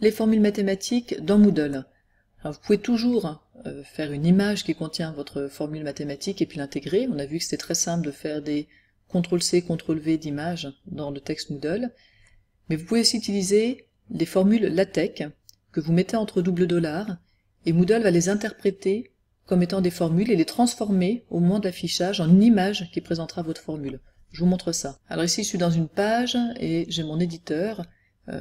les formules mathématiques dans Moodle. Alors vous pouvez toujours faire une image qui contient votre formule mathématique et puis l'intégrer. On a vu que c'était très simple de faire des CTRL-C, CTRL-V d'images dans le texte Moodle. Mais vous pouvez aussi utiliser les formules LaTeX que vous mettez entre double dollars et Moodle va les interpréter comme étant des formules et les transformer au moment de l'affichage en une image qui présentera votre formule. Je vous montre ça. Alors ici je suis dans une page et j'ai mon éditeur.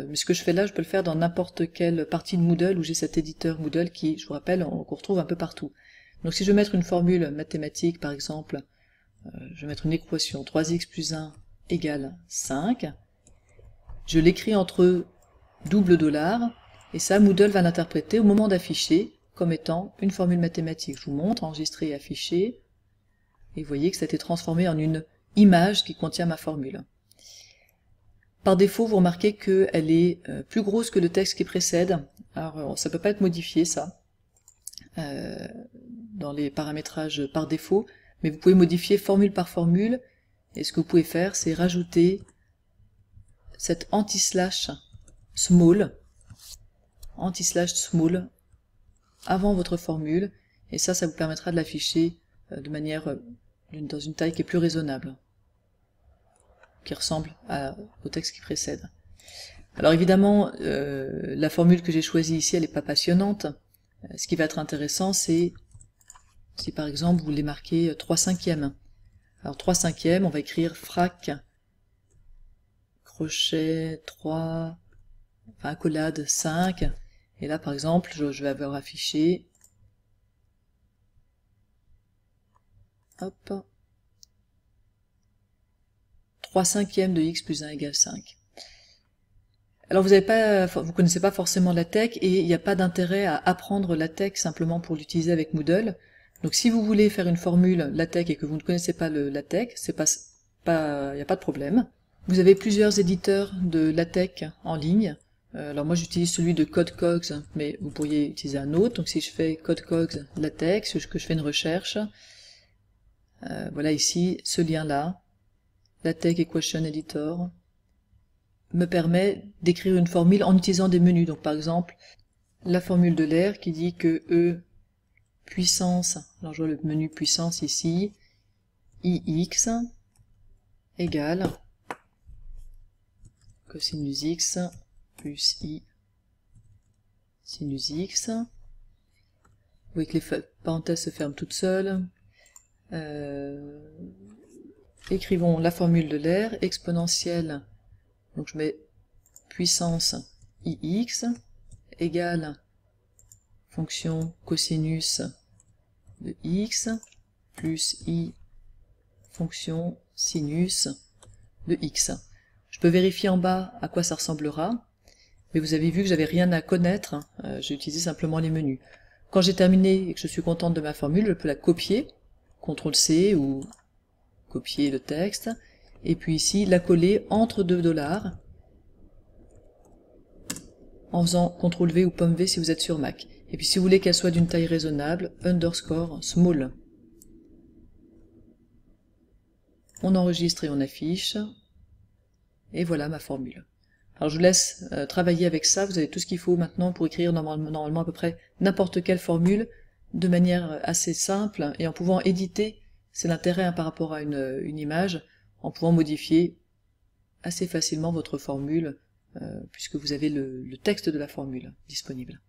Mais ce que je fais là, je peux le faire dans n'importe quelle partie de Moodle où j'ai cet éditeur Moodle qui, je vous rappelle, qu'on retrouve un peu partout. Donc si je veux mettre une formule mathématique, par exemple, je vais mettre une équation 3x plus 1 égale 5, je l'écris entre double dollars, et ça, Moodle va l'interpréter au moment d'afficher comme étant une formule mathématique. Je vous montre, enregistrer et afficher, et vous voyez que ça a été transformé en une image qui contient ma formule. Par défaut, vous remarquez qu'elle est plus grosse que le texte qui précède. Alors, ça peut pas être modifié, ça, dans les paramétrages par défaut, mais vous pouvez modifier formule par formule, et ce que vous pouvez faire, c'est rajouter cet anti-slash small, avant votre formule, et ça vous permettra de l'afficher de manière, dans une taille qui est plus raisonnable, qui ressemble au texte qui précède. Alors évidemment, la formule que j'ai choisie ici, elle n'est pas passionnante. Ce qui va être intéressant, c'est si par exemple vous voulez marquer 3/5. Alors 3/5, on va écrire frac, crochet 3, enfin accolade 5, et là par exemple, je vais avoir affiché, hop, 3/5 de x plus 1 égale 5. Alors vous connaissez pas forcément LaTeX et il n'y a pas d'intérêt à apprendre LaTeX simplement pour l'utiliser avec Moodle. Donc si vous voulez faire une formule LaTeX et que vous ne connaissez pas le LaTeX, il n'y a pas de problème. Vous avez plusieurs éditeurs de LaTeX en ligne. Alors moi j'utilise celui de CodeCogs, mais vous pourriez utiliser un autre. Donc si je fais CodeCogs LaTeX, que je fais une recherche, voilà ici ce lien-là, LaTeX Equation Editor, me permet d'écrire une formule en utilisant des menus. Donc par exemple, la formule de l'air qui dit que E puissance, alors je vois le menu puissance ici, IX égale cosinus X plus I sinus X. Vous voyez que les parenthèses se ferment toutes seules. Écrivons la formule de l'air, exponentielle, donc je mets puissance IX égale fonction cosinus de X plus I fonction sinus de X. Je peux vérifier en bas à quoi ça ressemblera, mais vous avez vu que j'avais rien à connaître, j'ai utilisé simplement les menus. Quand j'ai terminé et que je suis contente de ma formule, je peux la copier, CTRL-C ou copier le texte, et puis ici la coller entre deux dollars, en faisant CTRL-V ou pomme-V si vous êtes sur Mac. Et puis si vous voulez qu'elle soit d'une taille raisonnable, underscore small. On enregistre et on affiche, et voilà ma formule. Alors je vous laisse travailler avec ça, vous avez tout ce qu'il faut maintenant pour écrire normalement à peu près n'importe quelle formule, de manière assez simple, et en pouvant éditer, c'est l'intérêt par rapport à une image, en pouvant modifier assez facilement votre formule, puisque vous avez le texte de la formule disponible.